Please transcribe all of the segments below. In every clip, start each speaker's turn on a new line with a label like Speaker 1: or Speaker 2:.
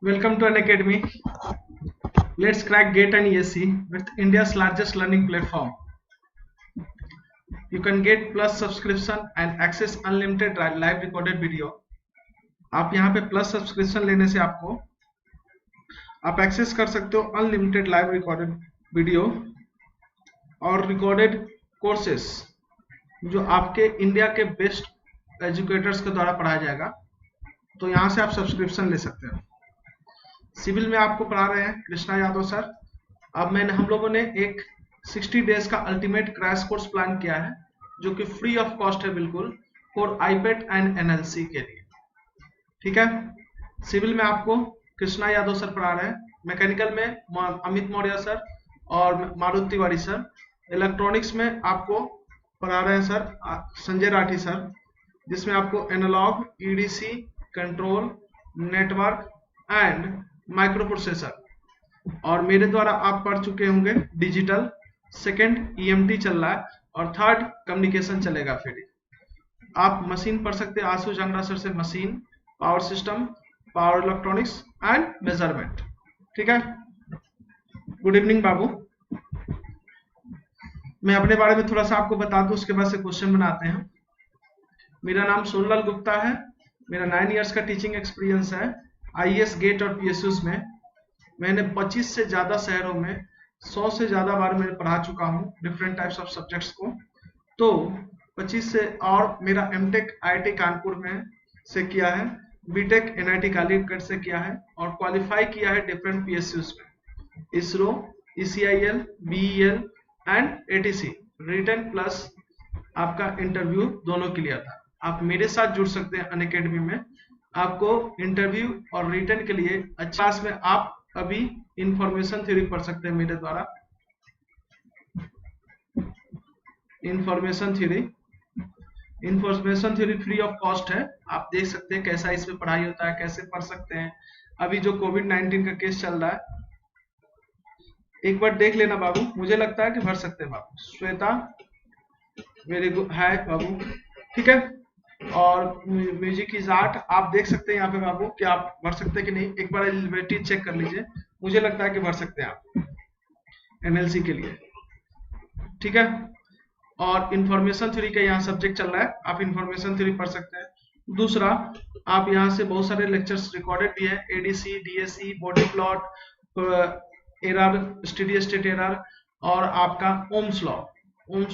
Speaker 1: Welcome to an academy. Let's crack GATE and ESE with India's largest learning platform. You can get plus subscription and access unlimited live recorded video. आप यहाँ पे plus subscription लेने से आप access कर सकते हो unlimited live recorded video और रिकॉर्डेड कोर्सेस जो आपके इंडिया के बेस्ट एजुकेटर्स के द्वारा पढ़ाया जाएगा। तो यहाँ से आप सब्सक्रिप्शन ले सकते हो। सिविल में आपको पढ़ा रहे हैं कृष्णा यादव सर। अब हम लोगों ने एक 60 डेज का अल्टीमेट क्रैश कोर्स प्लान किया है जो कि फ्री ऑफ कॉस्ट है बिल्कुल फॉर आईपेट एंड एनएलसी के लिए। ठीक है, सिविल में आपको कृष्णा यादव सर पढ़ा रहे हैं, मैकेनिकल में अमित मौर्य सर और मारुति तिवारी सर, इलेक्ट्रॉनिक्स में आपको पढ़ा रहे हैं सर संजय राठी सर, जिसमें आपको analogue, EDC, control, network and microprocessor, और मेरे द्वारा आप पढ़ चुके होंगे डिजिटल, सेकंड ईएमटी चल रहा है और थर्ड कम्युनिकेशन चलेगा। फिर आप मशीन पढ़ सकते हैं आशु जंगरा सर से, machine, power system, power electronics and measurement. ठीक है, गुड इवनिंग बाबू। मैं अपने बारे में थोड़ा सा आपको बता दूं, उसके बाद से क्वेश्चन बनाते हैं। मेरा नाम सोनलाल गुप्ता है, मेरा 9 इयर्स का टीचिंग एक्सपीरियंस है आईएएस, गेट और पीएसयूज में। मैंने 25 से ज्यादा शहरों में 100 से ज्यादा बार मैंने पढ़ा चुका हूँ डिफरेंट टाइप्स ऑफ सब्जेक्ट्स को। तो 25 से, और मेरा एमटेक आईआईटी कानपुर में से किया है, बीटेक एनआईटी कालीकट से किया है और क्वालिफाई किया है डिफरेंट पीएसयूज में, ISRO, ECIL, BEL and ATC. Written plus आपका इंटरव्यू दोनों क्लियर था। आप मेरे साथ जुड़ सकते हैं अनअकैडमी में। आपको इंटरव्यू और रिटन के लिए अच्छा क्लास में आप अभी इंफॉर्मेशन थ्योरी पढ़ सकते हैं मेरे द्वारा। Information theory free of cost है, आप देख सकते हैं कैसा इसमें पढ़ाई होता है, कैसे पढ़ सकते हैं। अभी जो कोविड-19 का केस चल रहा है, एक बार देख लेना बाबू, मुझे लगता है कि भर सकते हैं बाबू। श्वेता मेरे है बाबू, ठीक है। और म्यूजिक इज आर्ट आप देख सकते हैं यहाँ पे बाबू कि आप भर सकते हैं कि नहीं, एक बार एलिजिबिलिटी चेक कर लीजिए। मुझे लगता है कि भर सकते हैं आप एनएलसी के लिए। ठीक है, और इंफॉर्मेशन थ्योरी का यहाँ सब्जेक्ट चल रहा है, आप इंफॉर्मेशन थ्योरी पढ़ सकते हैं। दूसरा, आप यहाँ से बहुत सारे लेक्चर्स रिकॉर्डेड भी है, ADC, DSC, body plot, error, steady state error, और आपका ओम्स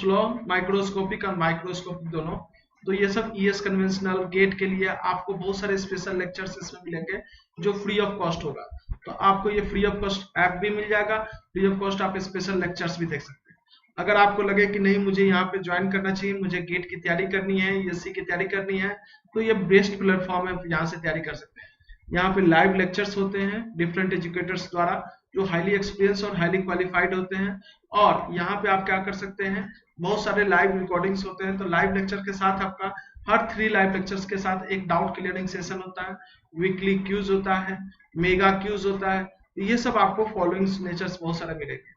Speaker 1: लॉ माइक्रोस्कोपिक और माइक्रोस्कोपिक दोनों। तो ये सब ईएस कन्वेंशनल गेट के लिए आपको बहुत सारे स्पेशल लेक्चर्स इसमें मिलेंगे जो फ्री ऑफ कॉस्ट होगा। तो आपको ये फ्री ऑफ कॉस्ट ऐप भी मिल जाएगा, फ्री ऑफ कॉस्ट आप स्पेशल लेक्चर्स भी देख सकते हैं। अगर आपको लगे कि नहीं मुझे यहाँ पे ज्वाइन करना चाहिए, मुझे गेट की तैयारी करनी है, ईएससी की तैयारी करनी है, तो ये बेस्ट प्लेटफॉर्म है, यहाँ से तैयारी कर सकते हैं। यहाँ पे लाइव लेक्चर्स होते हैं डिफरेंट एजुकेटर्स द्वारा जो हाईली एक्सपीरियंस और हाईली क्वालिफाइड होते हैं, और यहाँ पे आप क्या कर सकते हैं, बहुत सारे लाइव रिकॉर्डिंग्स होते हैं। तो लाइव लेक्चर के साथ आपका हर 3 लाइव लेक्चर्स के साथ एक डाउट क्लियरिंग सेशन होता है, वीकली क्यूज होता है, मेगा क्यूज होता है। ये सब आपको फॉलोइंग नेचर्स बहुत सारे मिलेंगे,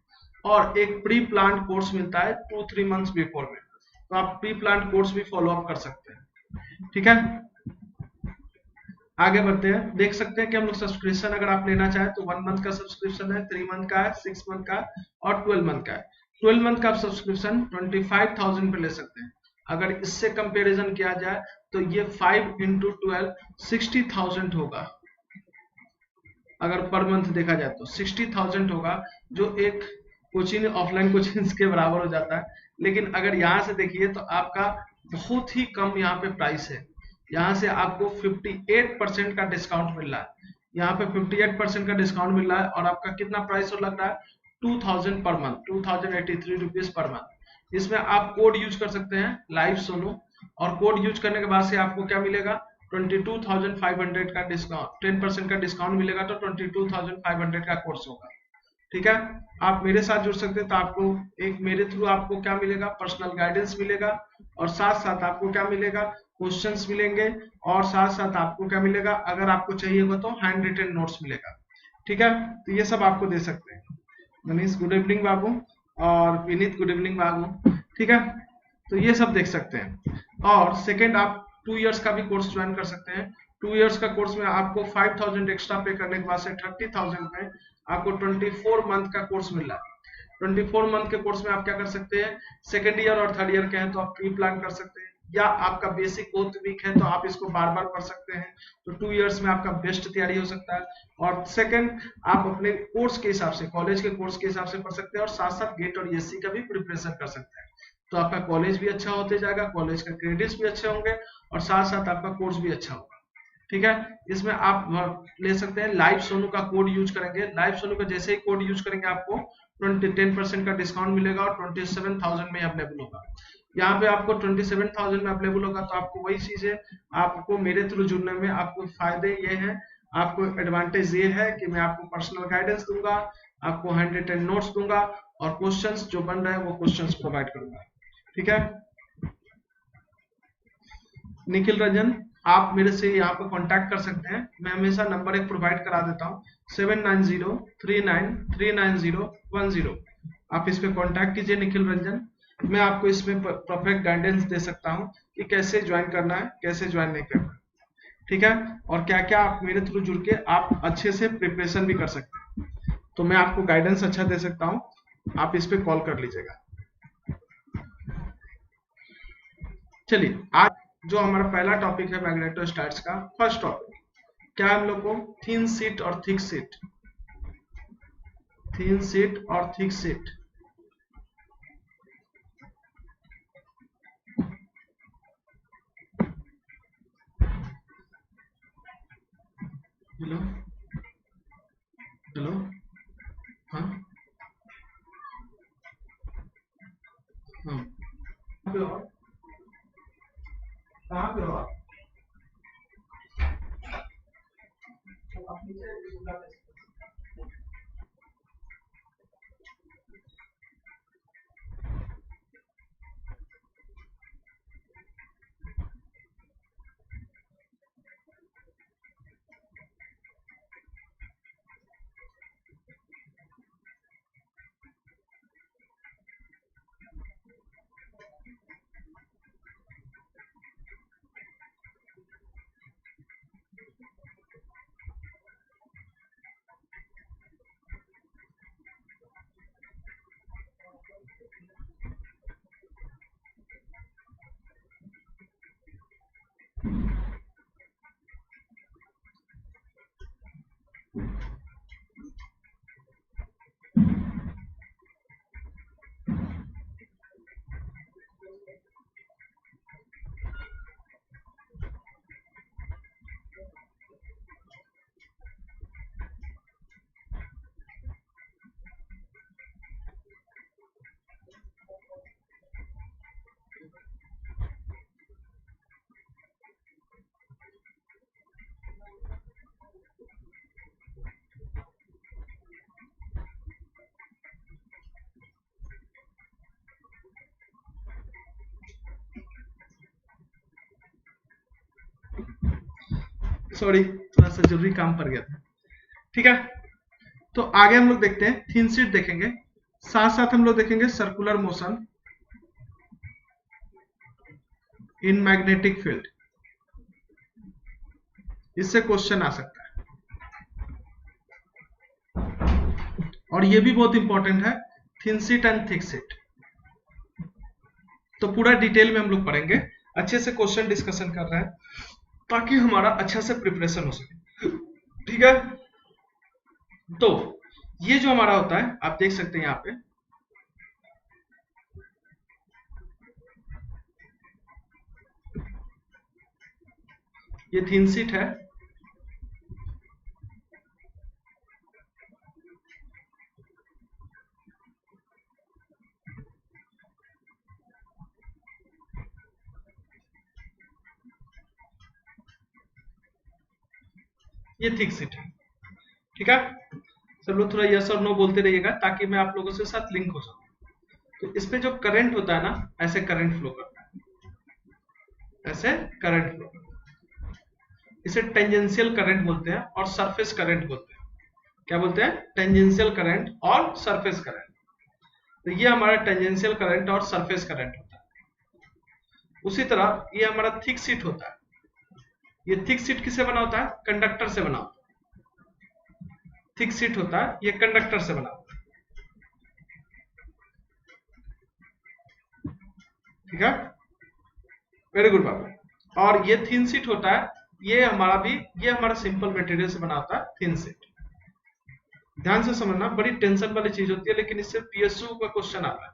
Speaker 1: और एक प्री प्लान कोर्स मिलता है 2-3 मंथ्स बिफोर में। तो आप प्री प्लान कोर्स भी फॉलो अप कर सकते हैं। ठीक है, आगे बढ़ते हैं। देख सकते हैं कि हम लोग सब्सक्रिप्शन अगर आप लेना चाहें तो 1 मंथ का सब्सक्रिप्शन है, 3 मंथ का है, 6 मंथ का और 12 मंथ का है। 12 मंथ का सब्सक्रिप्शन 25,000 पे ले सकते हैं। अगर इससे कंपैरिजन किया जाए तो ये 5 × 12 60,000 होगा। अगर पर मंथ देखा जाए तो 60,000 होगा, जो एक कोचिंग ऑफलाइन कोचिंग के बराबर हो जाता है। लेकिन अगर यहाँ से देखिए तो आपका बहुत ही कम यहाँ पे प्राइस है। यहाँ से आपको 58% का डिस्काउंट मिल रहा है। यहाँ पे 58% का डिस्काउंट मिल रहा है, और आपका कितना प्राइस लग रहा है, 2000 per month, 2083 rupees per month. इसमें आप कोड यूज कर सकते हैं लाइव सोनो, और कोड यूज करने के बाद से आपको क्या मिलेगा, 22,500 का डिस्काउंट, 10% का डिस्काउंट मिलेगा, तो 22,500 का कोर्स होगा। ठीक है, आप मेरे साथ जुड़ सकते हैं। तो आपको एक मेरे थ्रू आपको क्या मिलेगा, पर्सनल गाइडेंस मिलेगा, और साथ साथ आपको क्या मिलेगा, क्वेश्चंस मिलेंगे, और साथ साथ आपको क्या मिलेगा, अगर आपको चाहिए होगा तो हैंड रिटन नोट्स मिलेगा। ठीक है, तो ये सब आपको दे सकते हैं। मनीष गुड इवनिंग बाबू, और विनीत गुड इवनिंग बाबू। ठीक है, तो ये सब देख सकते हैं। और सेकंड, आप 2 इयर्स का भी कोर्स ज्वाइन कर सकते हैं। 2 इयर्स का कोर्स में आपको 5000 एक्स्ट्रा पे करने के बाद से 30,000 में आपको 24 मंथ का कोर्स मिल रहा है। 24 मंथ के कोर्स में आप क्या कर सकते हैं, सेकेंड ईयर और थर्ड ईयर के हैं तो आप प्री प्लान कर सकते हैं, या आपका बेसिक बहुत वीक है तो आप इसको बार बार पढ़ सकते हैं, तो 2 इयर्स में आपका बेस्ट तैयारी हो सकता है। और सेकंड, आप अपने कोर्स के हिसाब से, कॉलेज के कोर्स के हिसाब से पढ़ सकते हैं और साथ साथ गेट और यूएससी का भी प्रिपरेशन कर सकते हैं, तो आपका कॉलेज भी अच्छा होते जाएगा, कॉलेज का क्रेडिट्स भी अच्छे होंगे और साथ साथ आपका कोर्स भी अच्छा होगा। ठीक है, इसमें आप ले सकते हैं लाइव सोनू का कोड यूज करेंगे, लाइव सोनू का जैसे ही कोड यूज करेंगे आपको 10% का डिस्काउंट मिलेगा और 27,000 में अवेलेबल होगा। यहाँ पे आपको 27,000 में अवेलेबल होगा, तो आपको वही चीज है, आपको मेरे थ्रू जुड़ने में आपको फायदे ये हैं, आपको एडवांटेज ये है कि मैं आपको पर्सनल गाइडेंस दूंगा, आपको हैंड रिटन नोट्स दूंगा और क्वेश्चंस जो बन रहे हैं वो क्वेश्चंस प्रोवाइड करूंगा। ठीक है, निखिल रंजन, आप मेरे से यहाँ पर कांटेक्ट कर सकते हैं, मैं हमेशा नंबर एक प्रोवाइड करा देता हूँ 7903939010। आप इस पे कांटेक्ट कीजिए निखिल रंजन, मैं आपको इसमें परफेक्ट गाइडेंस दे सकता हूँ कि कैसे ज्वाइन करना है, कैसे ज्वाइन नहीं करना है। ठीक है, और क्या क्या आप मेरे थ्रू जुड़ के आप अच्छे से प्रिपरेशन भी कर सकते हैं, तो मैं आपको गाइडेंस अच्छा दे सकता हूँ, आप इस पे कॉल कर लीजिएगा। चलिए, आज जो हमारा पहला टॉपिक है मैग्नेटोस्टैट्स का फर्स्ट टॉपिक, क्या हम लोग को थिन शीट और थिक शीट, थिन शीट और थिक शीट, हेलो हेलो, हाँ हाँ, कहाँ पे हो आप? कहाँ पे हो आप? आप नीचे सॉरी, थोड़ा सा जरूरी काम पड़ गया था। ठीक है, तो आगे हम लोग देखते हैं, थिन शीट देखेंगे, साथ साथ हम लोग देखेंगे circular motion in magnetic field, इससे क्वेश्चन आ सकता है, और ये भी बहुत इंपॉर्टेंट है, thin sheet and thick sheet, तो पूरा डिटेल में हम लोग पढ़ेंगे, अच्छे से क्वेश्चन डिस्कशन कर रहे हैं ताकि हमारा अच्छा से प्रिपरेशन हो सके। ठीक है, तो ये जो हमारा होता है आप देख सकते हैं यहाँ पे, ये थिन शीट है, ये थिक शीट है। ठीक है, सब लोग थोड़ा यस और नो बोलते रहिएगा ताकि मैं आप लोगों से साथ लिंक हो सकूं। तो इस पे जो करंट होता है ना, ऐसे करंट फ्लो करता है, ऐसे करंट फ्लो, इसे टेंजेंशियल करंट बोलते हैं और सरफेस करंट बोलते हैं। क्या बोलते हैं? टेंजेंशियल करंट और सरफेस करंट। तो ये हमारा टेंजेंशियल करंट और सरफेस करंट होता है। उसी तरह ये हमारा थिक शीट होता है, ये थिक शीट किससे बना होता है? कंडक्टर से बना होता है। थिक शीट होता है, ये कंडक्टर से बना होता है। ठीक है, वेरी गुड बाबू। और ये थिन शीट होता है, ये हमारा सिंपल मटेरियल से बना होता है, थिन शीट। ध्यान से समझना, बड़ी टेंशन वाली चीज होती है, लेकिन इससे पीएसयू का क्वेश्चन आता है।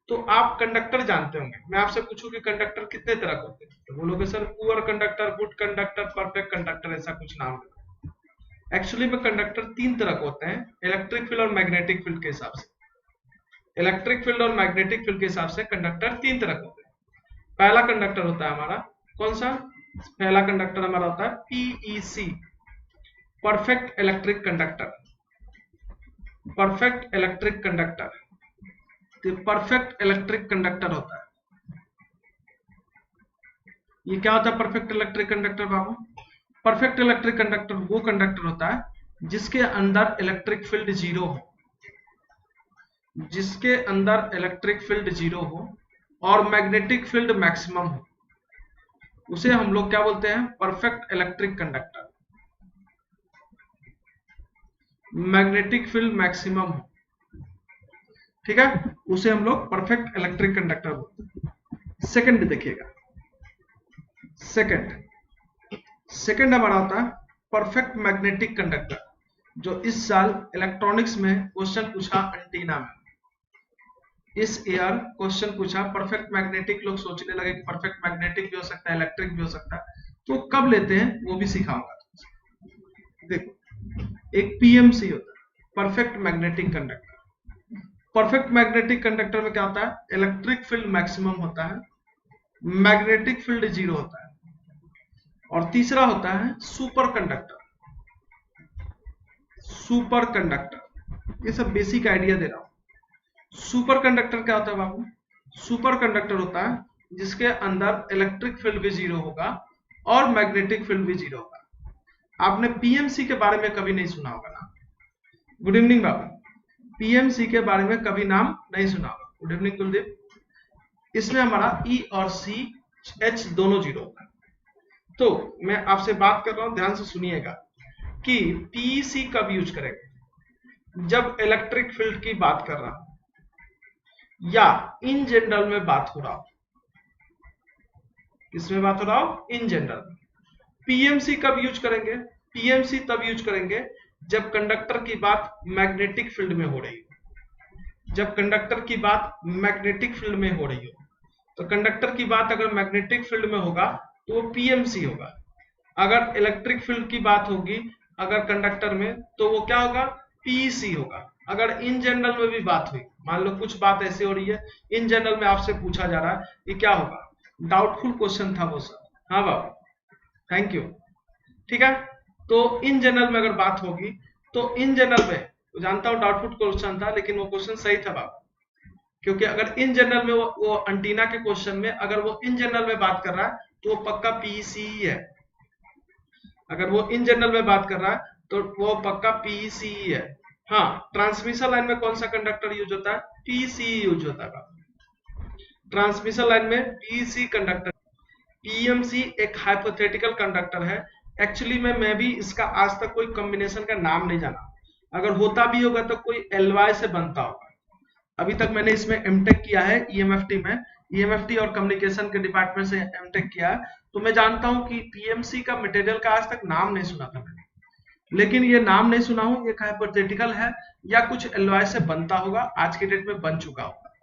Speaker 1: तो आप कंडक्टर जानते होंगे, मैं आपसे पूछूं कि कंडक्टर कितने तरह के होते हैं, तो बोलोगे sir poor conductor, good conductor, perfect conductor, ऐसा कुछ नाम है। एक्चुअली में कंडक्टर 3 तरह के होते हैं, इलेक्ट्रिक फील्ड और मैग्नेटिक फील्ड के हिसाब से। इलेक्ट्रिक फील्ड और मैग्नेटिक फील्ड के हिसाब से कंडक्टर 3 तरह के होते हैं। पहला कंडक्टर होता है हमारा कौन सा? पहला कंडक्टर हमारा होता है PEC, perfect electric conductor. Perfect electric conductor, तो परफेक्ट इलेक्ट्रिक कंडक्टर होता है। ये क्या होता है परफेक्ट इलेक्ट्रिक कंडक्टर बाबू? परफेक्ट इलेक्ट्रिक कंडक्टर वो कंडक्टर होता है जिसके अंदर इलेक्ट्रिक फील्ड जीरो हो, जिसके अंदर इलेक्ट्रिक फील्ड जीरो हो और मैग्नेटिक फील्ड मैक्सिमम हो, उसे हम लोग क्या बोलते हैं? Perfect electric conductor. Magnetic field maximum हो, ठीक है, उसे हम लोग परफेक्ट इलेक्ट्रिक कंडक्टर बोलते हैं। सेकंड देखिएगा, सेकंड हमारा होता है परफेक्ट मैग्नेटिक कंडक्टर, जो इस साल इलेक्ट्रॉनिक्स में क्वेश्चन पूछा एंटीना में। इस ईयर क्वेश्चन पूछा परफेक्ट मैग्नेटिक, लोग सोचने लगे कि परफेक्ट मैग्नेटिक भी हो सकता है, इलेक्ट्रिक भी हो सकता है, तो कब लेते हैं वो भी सिखाऊंगा। देखो, एक पीएमसी होता है, perfect magnetic conductor. Perfect magnetic conductor में क्या होता है? इलेक्ट्रिक फील्ड मैक्सिमम होता है, मैग्नेटिक फील्ड जीरो होता है। और तीसरा होता है सुपर कंडक्टर। सुपर कंडक्टर, ये सब बेसिक आइडिया दे रहा हूं। सुपर कंडक्टर क्या होता है बाबू? सुपर कंडक्टर होता है जिसके अंदर इलेक्ट्रिक फील्ड भी जीरो होगा और मैग्नेटिक फील्ड भी जीरो होगा। आपने पीएमसी के बारे में कभी नहीं सुना होगा ना? गुड इवनिंग बाबू, पीएमसी के बारे में कभी नाम नहीं सुना होगा। Good evening Kuldeep. इसमें हमारा ई और सी, एच दोनों जीरो होगा। तो मैं आपसे बात कर रहा हूं, ध्यान से सुनिएगा कि पीईसी कब यूज करेंगे? जब इलेक्ट्रिक फील्ड की बात कर रहा हूं या इन जनरल में बात हो रहा हो। किसमें बात हो रहा हो? In general. पीएमसी कब यूज करेंगे? पीएमसी तब यूज करेंगे जब कंडक्टर की बात मैग्नेटिक फील्ड में हो रही हो। जब कंडक्टर की बात मैग्नेटिक फील्ड में हो रही हो, तो कंडक्टर की बात अगर मैग्नेटिक फील्ड में होगा तो वो पीएमसी होगा। अगर इलेक्ट्रिक फील्ड की बात होगी अगर कंडक्टर में, तो वो क्या होगा? पीईसी होगा। अगर इन जनरल में भी बात हुई, मान लो कुछ बात ऐसी हो रही है, इन जनरल में आपसे पूछा जा रहा है, ये क्या होगा? डाउटफुल क्वेश्चन था वो सर। हाँ बाबू, थैंक यू। ठीक है, तो इन जनरल में अगर बात होगी तो इन जनरल में, जानता हूं डाउटफुल क्वेश्चन था, लेकिन वो क्वेश्चन सही था बाबू, क्योंकि अगर इन जनरल में वो एंटीना के क्वेश्चन में अगर वो इन जनरल में बात कर रहा है तो वो पक्का पीईसी है। अगर वो इन जनरल में बात कर रहा है तो वो पक्का पीईसी है। हाँ, ट्रांसमिशन लाइन में कौन सा कंडक्टर यूज होता है? पीईसी यूज होता है। ट्रांसमिशन लाइन में पीईसी कंडक्टर। पीएमसी एक हाइपोथेटिकल कंडक्टर है। एक्चुअली में मैं भी इसका आज तक कोई कॉम्बिनेशन का नाम नहीं जाना। अगर होता भी होगा तो कोई एलवाई से बनता होगा। अभी तक मैंने इसमें एमटेक किया है, ईएमएफटी में, ईएमएफटी और कम्युनिकेशन के डिपार्टमेंट से एमटेक किया है, तो मैं जानता हूं कि पीएमसी का मटेरियल का आज तक नाम नहीं सुना था मैंने। लेकिन ये नाम नहीं सुना हूं, ये हाइपोथेटिकल है या कुछ एलवाई से बनता होगा, आज के डेट में बन चुका होगा।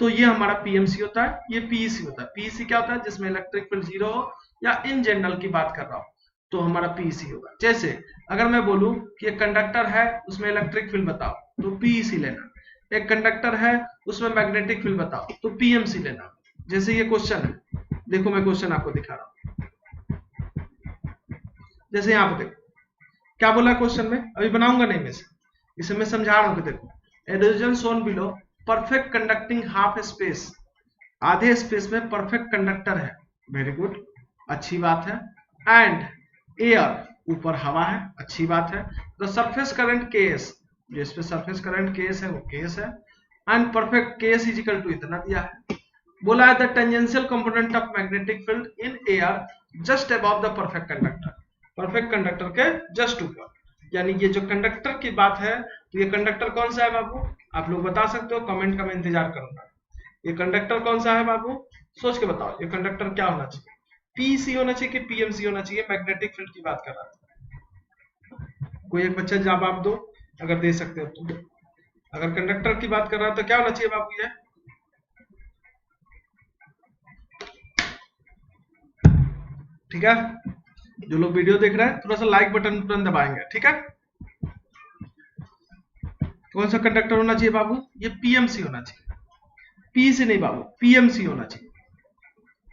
Speaker 1: तो ये हमारा पीएमसी होता है, ये पीईसी होता है। पीईसी क्या होता है? जिसमें इलेक्ट्रिक फील्ड जीरो हो या इन जनरल की बात कर रहा हूं, तो हमारा पीईसी होगा। जैसे अगर मैं बोलूं कि एक कंडक्टर है उसमें इलेक्ट्रिक फील्ड बताओ, तो पीईसी लेना। एक कंडक्टर है उसमें मैग्नेटिक फील्ड बताओ, तो पीएमसी लेना। जैसे ये क्वेश्चन है, देखो मैं क्वेश्चन आपको दिखा रहा हूं। जैसे यहाँ पे देखो क्या बोला क्वेश्चन में, अभी बनाऊंगा नहीं मैं इसे मैं समझा रहा हूं कि देखो, a region shown below perfect conducting half space, आधे स्पेस में परफेक्ट कंडक्टर है। वेरी गुड, अच्छी बात है। एंड एयर, ऊपर हवा है, अच्छी बात है। द सरफेस करंट केएस, जो इस पे सरफेस करंट केएस है वो केएस है। And perfect KS is equal to इतना दिया है। बोला है the tangential component of magnetic field in air just above the perfect conductor, perfect conductor के जस्ट ऊपर। यानी ये जो कंडक्टर की बात है, तो ये कंडक्टर कौन सा है बाबू, आप लोग बता सकते हो, कमेंट का मैं इंतजार करूंगा। ये कंडक्टर कौन सा है बाबू, सोच के बताओ, ये कंडक्टर क्या होना चाहिए, पीसी होना चाहिए कि पीएमसी होना चाहिए? मैग्नेटिक फील्ड की बात कर रहा था, कोई एक बच्चा जवाब दो अगर दे सकते हो तो। अगर कंडक्टर की बात कर रहा है तो क्या होना चाहिए बाबू ये, ठीक है? जो लोग वीडियो देख रहे हैं थोड़ा सा लाइक बटन तुरंत दबाएंगे, ठीक है? कौन सा कंडक्टर होना चाहिए बाबू, ये पीएमसी होना चाहिए, पीसी नहीं बाबू, पीएमसी होना चाहिए।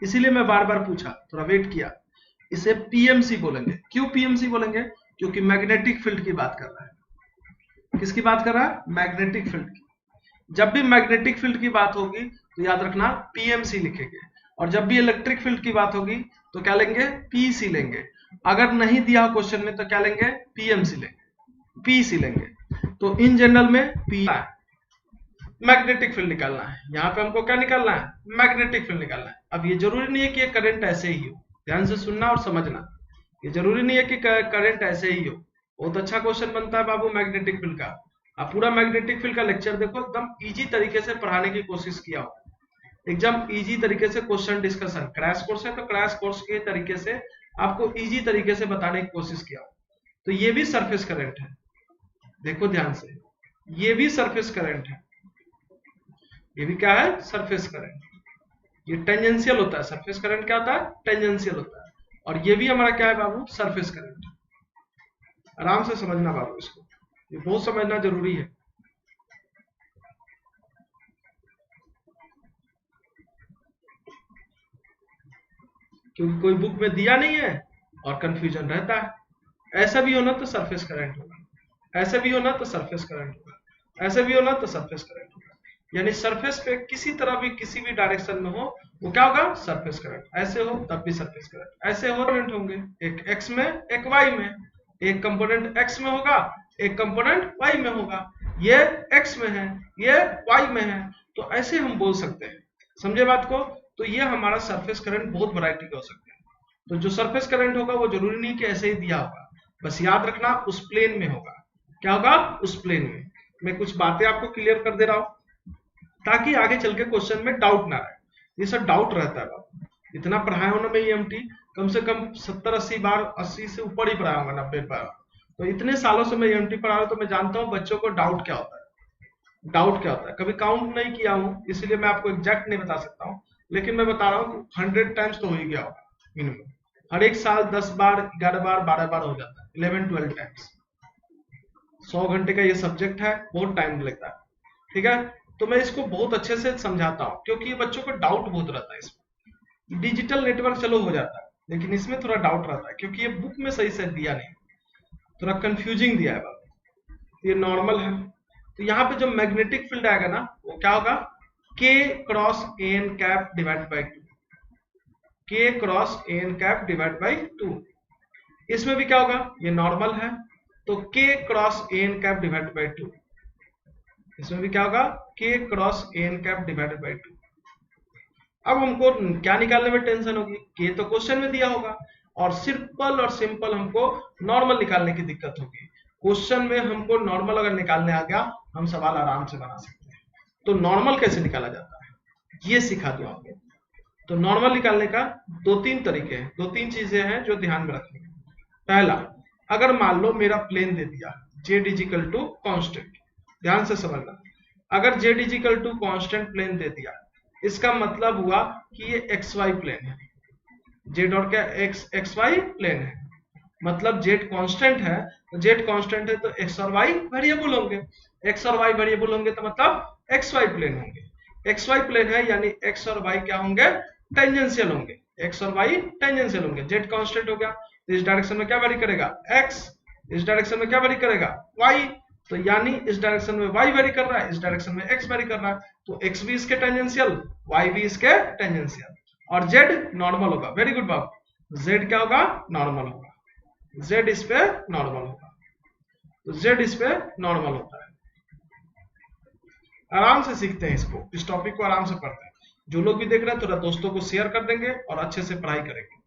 Speaker 1: इसीलिए मैं बार बार पूछा, थोड़ा वेट किया, इसे पीएमसी बोलेंगे। क्यों पीएमसी बोलेंगे, क्योंकि मैग्नेटिक फील्ड की बात कर रहा है। किसकी बात कर रहा है, मैग्नेटिक फील्ड की। जब भी मैग्नेटिक फील्ड की बात होगी तो याद रखना पीएमसी लिखेंगे, और जब भी इलेक्ट्रिक फील्ड की बात होगी तो क्या लेंगे, पीसी लेंगे। अगर नहीं दिया हो क्वेश्चन में तो क्या लेंगे, पीएमसी लेंगे, पीसी लेंगे। तो इन जनरल में पी मैग्नेटिक फील्ड निकालना है, यहाँ पे हमको क्या निकालना है, मैग्नेटिक फील्ड निकालना है। अब ये जरूरी नहीं है कि ये करंट ऐसे ही हो, ध्यान से सुनना और समझना, ये जरूरी नहीं है कि करंट ऐसे ही हो। बहुत अच्छा क्वेश्चन बनता है बाबू मैग्नेटिक फील्ड का। आप पूरा मैग्नेटिक फील्ड का लेक्चर देखो, एकदम इजी तरीके से पढ़ाने की कोशिश किया हो, एकदम इजी तरीके से क्वेश्चन डिस्कशन, क्रैश कोर्स है तो क्रैश कोर्स के तरीके से आपको इजी तरीके से बताने की कोशिश किया हो। तो ये भी सरफेस करंट है, देखो ध्यान से, ये भी सरफेस करंट है, ये भी क्या है, सरफेस करंट। ये टेंजेंशियल होता है, सरफेस करंट क्या होता है, टेंजेंशियल होता है। और ये भी हमारा क्या है बाबू, सरफेस करंट। आराम से समझना बाबू इसको, ये बहुत समझना जरूरी है। क्योंकि कोई बुक में दिया नहीं है और कंफ्यूजन रहता है। ऐसा भी होना तो सरफेस करंट होगा, ऐसे भी होना तो सरफेस करंट होगा, ऐसे भी होना तो सरफेस करंट होगा। यानी सरफेस पे किसी तरह भी किसी भी डायरेक्शन में हो वो क्या होगा, सरफेस करंट। ऐसे हो तब भी सरफेस करंट, ऐसे हो करंट होंगे, एक एक्स में एक वाई में, एक कंपोनेंट एक्स में होगा एक कंपोनेंट वाई में होगा, ये एक्स में है ये वाई में है, तो ऐसे हम बोल सकते हैं, समझे बात को? तो ये हमारा सरफेस करंट बहुत वैरायटी के हो सकते हैं। तो जो सरफेस करंट होगा वो जरूरी नहीं कि ऐसे ही दिया होगा, बस याद रखना उस प्लेन में होगा। क्या होगा, उस प्लेन में। मैं कुछ बातें आपको क्लियर कर दे रहा हूं ताकि आगे चल के क्वेश्चन में डाउट ना रहे। ये सब डाउट रहता है बाबू, इतना पढ़ाया हूं ना मैं ईएमटी, कम से कम 70-80 बार, 80 से ऊपर ही पढ़ाया होगा, 90 बार। तो इतने सालों से मैं ईएमटी पढ़ा रहा हूं, तो मैं जानता हूं बच्चों को डाउट क्या होता है, डाउट क्या होता है। कभी काउंट नहीं किया हूं इसलिए मैं आपको एग्जैक्ट नहीं बता सकता हूं, लेकिन मैं बता रहा हूं 100 टाइम्स तो हो ही गया होगा मिनिमम। हर एक साल 10 बार, 11 बार, 12 बार हो जाता है, 11-12 टाइम्स। 100 घंटे का ये सब्जेक्ट है, बहुत टाइम लगता है, ठीक है? तो मैं इसको बहुत अच्छे से समझाता हूँ क्योंकि ये बच्चों को डाउट बहुत रहता है इसमें। डिजिटल नेटवर्क चलो हो जाता है, लेकिन इसमें थोड़ा डाउट रहता है क्योंकि ये बुक में सही से दिया नहीं, थोड़ा कंफ्यूजिंग दिया है बाबू। ये नॉर्मल है। तो यहाँ पे जो मैग्नेटिक फील्ड आएगा ना वो क्या होगा, K cross N cap divide by 2, K cross N cap divide by 2। इसमें भी क्या होगा, ये नॉर्मल है तो K cross N cap divide by 2। इसमें भी क्या होगा, K cross N cap divided by 2। अब हमको क्या निकालने में टेंशन होगी, K तो क्वेश्चन में दिया होगा, और सिंपल हमको नॉर्मल निकालने की दिक्कत होगी। क्वेश्चन में हमको नॉर्मल अगर निकालने आ गया हम सवाल आराम से बना सकते हैं। तो नॉर्मल कैसे निकाला जाता है ये सिखा दूं आपको। तो नॉर्मल निकालने का 2-3 तरीके हैं, 2-3 चीजें हैं जो ध्यान में रखनी है। पहला, अगर मान लो मेरा प्लेन दे दिया z इजिकल टू कॉन्स्टेंट, ध्यान से समझना, अगर z is equal to constant plane दे दिया, इसका मतलब हुआ कि ये xy प्लेन है, z और क्या एक्स वाई प्लेन है, मतलब z कांस्टेंट है, तो z कांस्टेंट है तो x और y वेरिएबल होंगे, x और y वेरिएबल होंगे तो मतलब xy प्लेन होंगे, xy प्लेन है यानी x और y क्या होंगे, टेंजेंशियल होंगे, x और y टेंजेंशियल होंगे। z कांस्टेंट हो गया तो इस डायरेक्शन में क्या वेरी करेगा, x, इस डायरेक्शन में क्या वेरी करेगा, y, तो यानी इस डायरेक्शन में y वेरी कर रहा है, इस डायरेक्शन में x वेरी कर रहा है, तो x भी इसके टेंजेंशियल, y भी इसके टेंजेंशियल, और z नॉर्मल होगा। वेरी गुड बाबू, z क्या होगा, नॉर्मल होगा, z इस पे नॉर्मल होगा, तो z इस पे नॉर्मल होता है। आराम से सीखते हैं इसको, इस टॉपिक को आराम से पढ़ते हैं। जो लोग भी देख रहे हैं थोड़ा दोस्तों को शेयर कर देंगे और अच्छे से पढ़ाई करेंगे।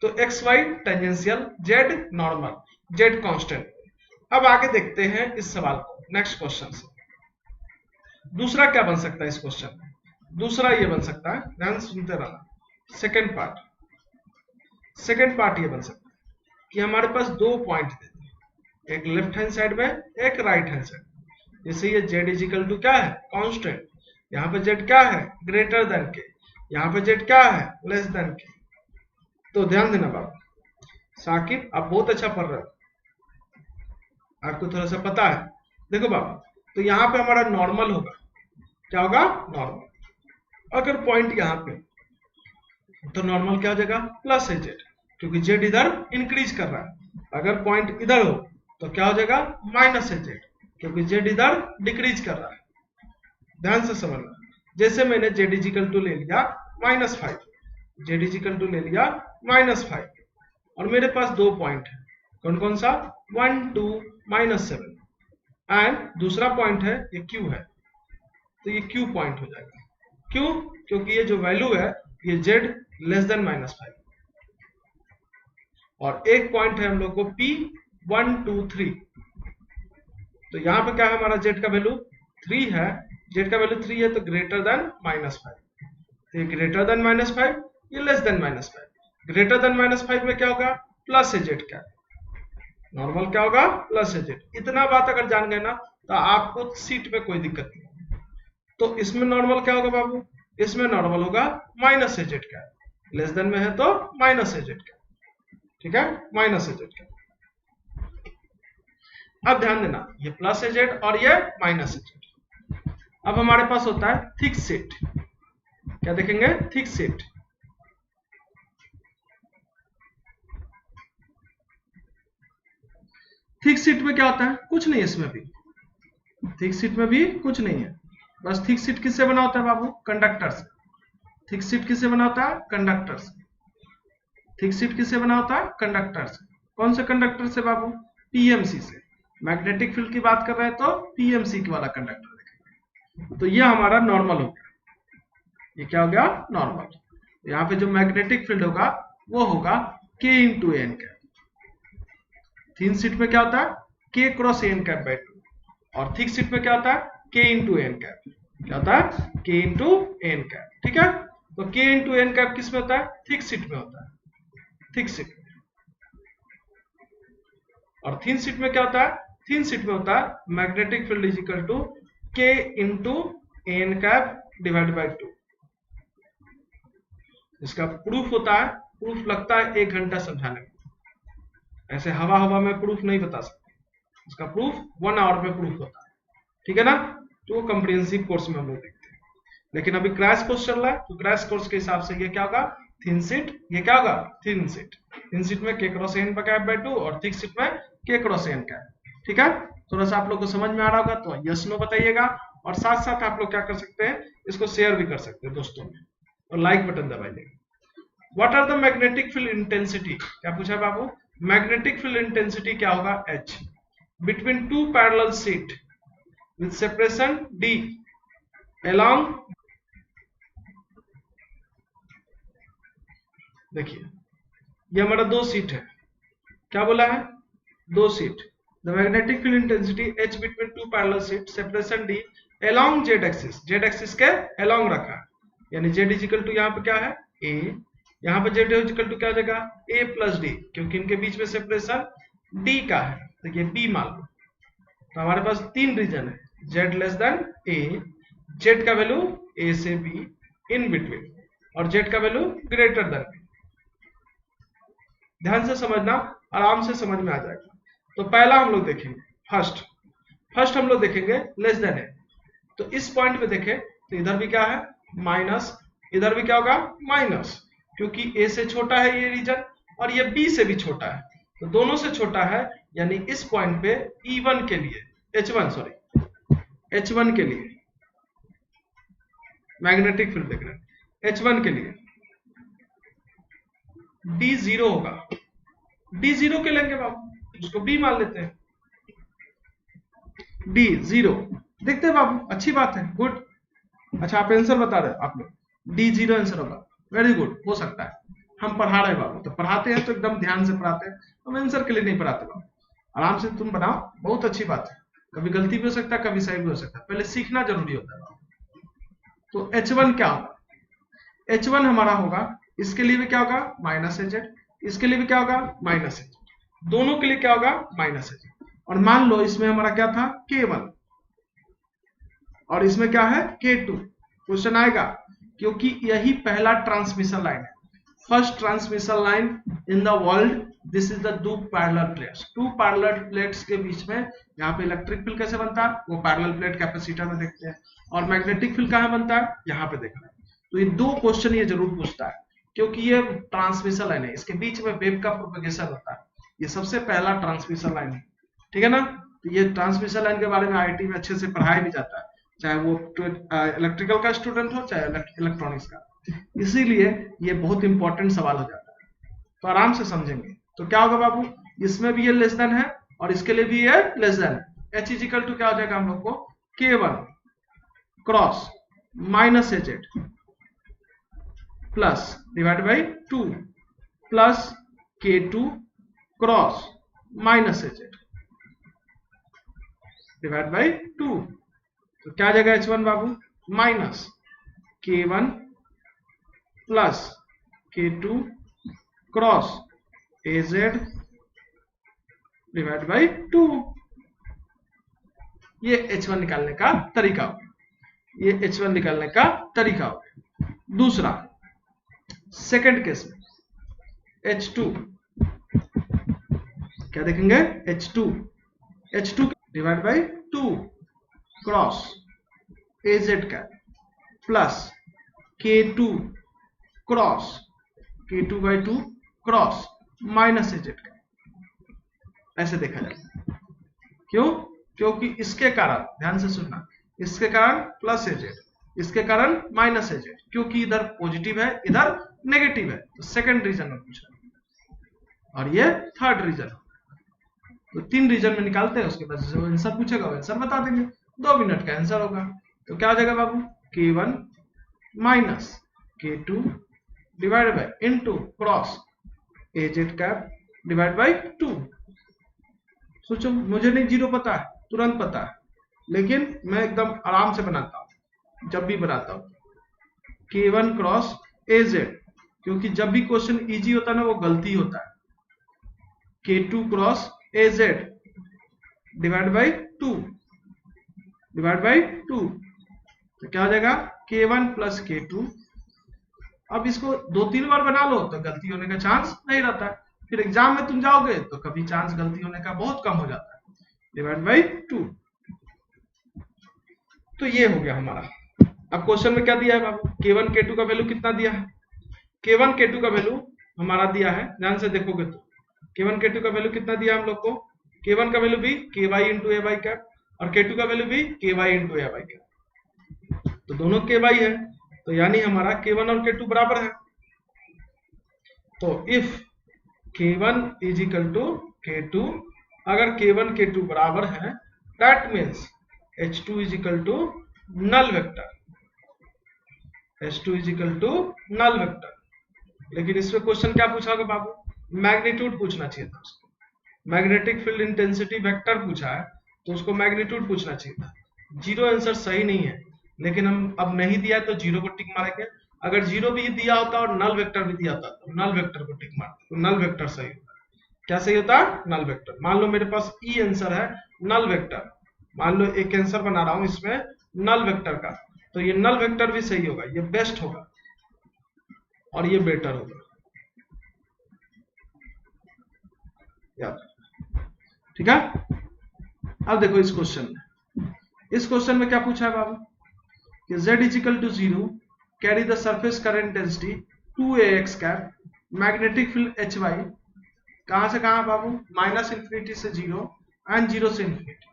Speaker 1: तो X Y tangential, Z normal, Z constant. अब आगे देखते हैं इस सवाल को नेक्स्ट क्वेश्चन से। दूसरा क्या बन सकता है इस क्वेश्चन में? दूसरा ये बन सकता है, ध्यान सुनते रहना। सेकेंड पार्ट ये बन सकता है कि हमारे पास दो पॉइंट दे दिए, एक लेफ्ट हैंड साइड में, एक राइट हैंड साइड। जैसे ये z इजिकल टू क्या है? कांस्टेंट। यहाँ पे z क्या है? ग्रेटर देन के। यहाँ पे z क्या है? लेस देन के। तो ध्यान देना बाबू, साकिब आप बहुत अच्छा पढ़ रहे हो, आपको थोड़ा सा पता है। देखो बाबू, तो यहाँ पे हमारा नॉर्मल होगा, क्या होगा? नॉर्मल। अगर पॉइंट यहाँ पे, तो नॉर्मल क्या हो जाएगा? प्लस है जेड, क्योंकि जेड इधर इंक्रीज कर रहा है। अगर पॉइंट इधर हो तो क्या हो जाएगा? माइनस है जेड, क्योंकि जेड इधर डिक्रीज कर रहा है। ध्यान से समझना। जैसे मैंने जेड इजिकल टू ले लिया -5, जेड इजिकल टू ले लिया -5, और मेरे पास दो पॉइंट है, कौन कौन सा? 1 2 -7, एंड दूसरा पॉइंट है ये क्यू है, तो ये क्यू पॉइंट हो जाएगा। क्यों? क्योंकि ये जो वैल्यू है ये जेड लेस देन -5, और एक पॉइंट है हम लोग को P 1 2 3। तो यहाँ पे क्या है? हमारा जेड का वैल्यू 3 है, जेड का वैल्यू 3 है, तो ग्रेटर देन -5। तो ये ग्रेटर देन -5, ये लेस देन -5। ग्रेटर देन -5 में क्या होगा? प्लस है जेड का, नॉर्मल क्या होगा? प्लस है जेड। इतना बात अगर जान गए ना तो आपको सीट में कोई दिक्कत नहीं। तो इसमें नॉर्मल क्या होगा बाबू? इसमें नॉर्मल होगा माइनस है जेड का, लेस देन में है तो माइनस है जेड का, ठीक है? माइनस है जेड का। अब ध्यान देना, ये प्लस है जेड और ये माइनस है जेड। अब हमारे पास होता है थिक सेट। क्या देखेंगे? Thick set. थिक सीट में क्या होता है? कुछ नहीं है इसमें भी, थिक सीट में भी कुछ नहीं है। बस थिक सीट किससे बना होता है बाबू? कंडक्टर से। थिक सीट किससे बना होता है? कंडक्टर से। थिक सीट किससे बना होता है? कंडक्टर से। कौन से कंडक्टर से बाबू? पीएमसी से। मैग्नेटिक फील्ड की बात कर रहे हैं तो पीएमसी वाला कंडक्टर देखेंगे। तो ये हमारा नॉर्मल हो गया, ये क्या हो गया? नॉर्मल। यहाँ पे जो मैग्नेटिक फील्ड होगा वो होगा K into N cap. Thin sheet में क्या होता है? K cross N cap by 2, और थिक सीट में क्या होता है? K into N cap. क्या होता है? K इंटू एन कैप, ठीक है? तो K इंटू एन कैप किस में होता है? थिक सीट में होता है, थिक सीट में। और थिन सीट में क्या होता है? थिन सीट में होता है magnetic field is equal to K into N cap divide by 2। इसका प्रूफ होता है, प्रूफ लगता है 1 घंटा समझाने में, ऐसे हवा हवा में प्रूफ नहीं बता सकते। इसका प्रूफ 1 आवर में प्रूफ होता है, ठीक है ना? तो वो कॉम्प्रिहेंसिव कोर्स में हम लोग देखते हैं, लेकिन अभी क्रैश कोर्स चल रहा है, तो क्रैश कोर्स के हिसाब से ये क्या होगा? Thin sheet. ये क्या होगा? Thin sheet. थिन सीट में K cross N cap by 2, और थिक सीट में K क्रॉस एन कैप, ठीक है? थोड़ा सा आप लोग को समझ में आ रहा होगा तो यस नो बताइएगा, और साथ साथ आप लोग क्या कर सकते हैं? इसको शेयर भी कर सकते हैं दोस्तों में, और लाइक बटन दबाइएगा। What are the magnetic field intensity? क्या पूछा बाबू? मैग्नेटिक फील्ड इंटेंसिटी क्या होगा? H between two parallel sheet with separation D along। देखिए ये हमारा दो सीट है, क्या बोला है? दो seat. The magnetic field intensity H between two parallel sheet separation D along Z axis. Z axis के along रखा है, यानी Z इजिकल टू यहाँ पे क्या है? A, यहाँ पे Z इजिकल टू क्या हो जाएगा? A प्लस D, क्योंकि इनके बीच में सेपरेशन D का है, तो ये B मान लो। तो हमारे पास तीन रीजन है, Z less than A, Z का वैल्यू A से B इन बिटवीन, और Z का वैल्यू ग्रेटर देन B। ध्यान से समझना, आराम से समझ में आ जाएगा। तो पहला हम लोग देखेंगे फर्स्ट हम लोग देखेंगे लेस देन ए। तो इस पॉइंट पे देखें तो इधर भी क्या है? माइनस, इधर भी क्या होगा? माइनस, क्योंकि ए से छोटा है ये रीजन, और ये बी से भी छोटा है, तो दोनों से छोटा है, यानी इस पॉइंट पे E1 के लिए H1 के लिए मैग्नेटिक फील्ड देख रहे हैं, H1 के लिए D0 होगा। D0 के लेंगे बाबू, उसको B मान लेते हैं। D0 देखते हैं बाबू, अच्छी बात है, गुड। अच्छा आप आंसर बता रहे हैं, आप लोग D0 आंसर होगा, वेरी गुड, हो सकता है। हम पढ़ा रहे बाबू, तो पढ़ाते हैं तो एकदम ध्यान से पढ़ाते हैं, हम आंसर के लिए नहीं पढ़ाते बाबू। आराम से तुम बनाओ, बहुत अच्छी बात है। कभी गलती भी हो सकता है, कभी सही भी हो सकता है, पहले सीखना जरूरी होता है बाबू। तो H1 क्या होगा? H1 हमारा होगा, इसके लिए भी क्या होगा माइनस एजेड, इसके लिए भी क्या होगा माइनस एजेड, दोनों के लिए क्या होगा माइनस एजेड। और मान लो इसमें हमारा क्या था K1 और इसमें क्या है K2। क्वेश्चन आएगा क्योंकि यही पहला ट्रांसमिशन लाइन है, first transmission line in the world. This is the two parallel plates, two parallel plates के बीच में यहाँ पे इलेक्ट्रिक फील्ड कैसे बनता है वो पैरेलल प्लेट कैपेसिटर में देखते हैं, और मैग्नेटिक फील्ड कहाँ बनता है यहाँ पे देखना है। तो ये दो क्वेश्चन ये जरूर पूछता है क्योंकि ये ट्रांसमिशन लाइन है, इसके बीच में वेव का प्रोपेगेशन होता है, ये सबसे पहला ट्रांसमिशन लाइन है, ठीक है ना। तो ये ट्रांसमिशन लाइन के बारे में आईआईटी में अच्छे से पढ़ाया भी जाता है, चाहे वो इलेक्ट्रिकल का स्टूडेंट हो चाहे इलेक्ट्रॉनिक्स का, इसीलिए ये बहुत इंपॉर्टेंट सवाल हो जाता है, तो आराम से समझेंगे। तो क्या होगा बाबू, इसमें भी ये लेस देन है और इसके लिए भी ये लेस देन है। H इज इक्वल टू क्या हो जाएगा हम लोग को K1 cross minus AZ plus divide by 2 plus K2 cross minus AZ divide by 2। तो क्या आ जाएगा H1 बाबू minus K1 plus K2 cross AZ divide by 2। ये H1 निकालने का तरीका हो, ये H1 निकालने का तरीका हो। दूसरा सेकंड केस में H2 क्या देखेंगे H2 divide by 2 cross AZ का plus K2 cross K2 by 2 cross minus AZ का, ऐसे देखा जाए। क्यों? क्योंकि इसके कारण, ध्यान से सुनना, इसके कारण प्लस एजेड, इसके कारण माइनस एजेड, क्योंकि इधर पॉजिटिव है इधर नेगेटिव है, तो सेकंड रीजन में पूछा और ये थर्ड रीजन। तो तीन रीजन में निकालते हैं, उसके बाद जो आंसर पूछेगा वो आंसर बता देंगे, 2 मिनट का आंसर होगा। तो क्या हो जाएगा बाबू K1 minus K2 divide by into cross AZ cap divide by 2। सोचो, मुझे नहीं जीरो पता है, तुरंत पता है, लेकिन मैं एकदम आराम से बनाता हूं, जब भी बनाता हूं K1 क्रॉस AZ, क्योंकि जब भी क्वेश्चन इजी होता है ना वो गलती होता है। K2 cross AZ divide by 2 divide by 2, तो क्या हो जाएगा K1 प्लस K2। अब इसको 2-3 बार बना लो तो गलती होने का चांस नहीं रहता है, फिर एग्जाम में तुम जाओगे तो कभी चांस गलती होने का बहुत कम हो जाता है, डिवाइड बाई 2। तो ये हो गया हमारा। अब क्वेश्चन में क्या दिया है बाबू, K1 K2 का वैल्यू कितना दिया है, K1 K2 का वैल्यू हमारा दिया है, ध्यान से देखोगे तो K1 K2 का वैल्यू कितना दिया हम लोग को, K1 का वैल्यू भी KY इंटू ए वाई कैप और K2 का वैल्यू भी KY इंटू ए वाई कैप, तो दोनों KY है, तो यानी हमारा K1 और K2 बराबर है। तो if K1 is equal to K2, अगर K1 K2 बराबर है that means H2 is equal to null vector, H2 is equal to null vector. लेकिन इसमें क्वेश्चन क्या पूछा होगा बाबू, मैग्नीट्यूड पूछना चाहिए था उसको, मैग्नेटिक फील्ड इंटेंसिटी वेक्टर पूछा है तो उसको मैग्नीट्यूड पूछना चाहिए था। जीरो आंसर सही नहीं है, लेकिन हम अब नहीं दिया तो जीरो को टिक मारेंगे, अगर जीरो भी दिया होता और नल वेक्टर भी दिया होता तो नल वेक्टर को टिक मारते, तो नल वेक्टर सही होता। क्या सही होता? Null vector. मान लो मेरे पास ई आंसर है नल वेक्टर, मान लो एक आंसर बना रहा हूं इसमें नल वेक्टर का, तो ये नल वेक्टर भी सही होगा, ये बेस्ट होगा और ये बेटर होगा, याद, ठीक है। अब देखो इस क्वेश्चन में क्या पूछा है बाबू कि z is equal to 0 carry the surface current density 2ax cap, magnetic field hy, कहां से कहां बाबू, माइनस इंफिनिटी से 0 एंड 0 से इंफिनिटी,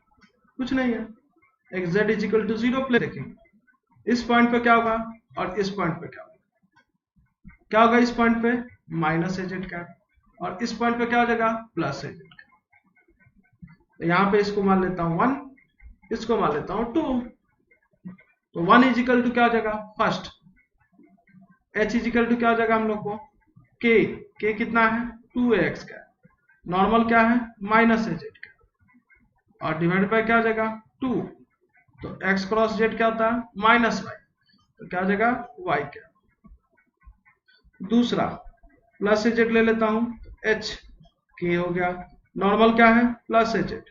Speaker 1: कुछ नहीं है, एक z is equal to 0 plane देखेंगे, इस पॉइंट पे क्या होगा और इस पॉइंट पे क्या होगा, इस पॉइंट पे माइनस एजेड कैप और इस पॉइंट पे क्या हो जाएगा प्लस एजेड कैप। तो यहां पे इसको मान लेता हूं 1, इसको मान लेता हूं 2, तो 1 इज इक्वल टू क्या हो जाएगा first, h is equal to क्या हो जाएगा हम लोग को के कितना है 2ax का, नॉर्मल क्या है माइनस एजेड का, और डिवाइड बाय क्या हो जाएगा 2, तो x क्रॉस जेड क्या होता है माइनस वाई, तो क्या हो जाएगा y का। दूसरा प्लस एजेड ले लेता हूं, h के हो गया, नॉर्मल क्या है प्लस एजेड,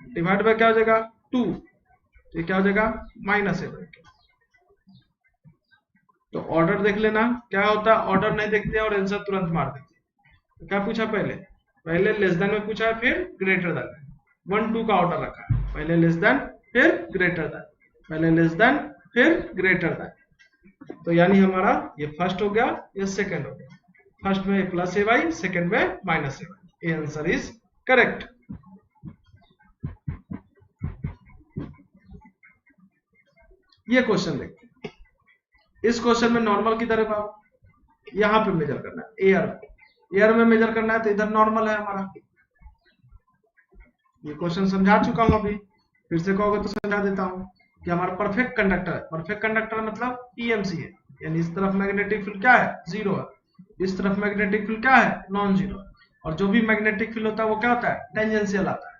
Speaker 1: डिवाइड बाय क्या हो जाएगा 2, तो ये क्या हो जाएगा माइनस ए। तो ऑर्डर देख लेना क्या होता है, ऑर्डर नहीं देखते और आंसर तुरंत मार देते। तो क्या पूछा पहले, पहले लेस देन में पूछा है, फिर ग्रेटर देन, 1 2 का ऑर्डर रखा है, पहले लेस देन फिर ग्रेटर देन, पहले लेस देन फिर ग्रेटर देन। तो यानी हमारा ये फर्स्ट हो गया, ये सेकंड हो गया, फर्स्ट में प्लस ए वाई, सेकेंड में माइनस ए वाई, ये आंसर इज करेक्ट। ये क्वेश्चन देखते हैं, इस क्वेश्चन में नॉर्मल किधर है बाबू, यहां पे मेजर करना है एयर में, एयर में मेजर करना है, तो इधर नॉर्मल है हमारा। ये क्वेश्चन समझा चुका हूं अभी, फिर से कहोगे तो समझा देता हूं कि हमारा परफेक्ट कंडक्टर है, परफेक्ट कंडक्टर मतलब पीएमसी है, यानी इस तरफ मैग्नेटिक फील्ड क्या है जीरो है, इस तरफ मैग्नेटिक फील्ड क्या है नॉन जीरो, और जो भी मैग्नेटिक फील्ड होता है वो क्या होता है टेंजेंशियल आता है।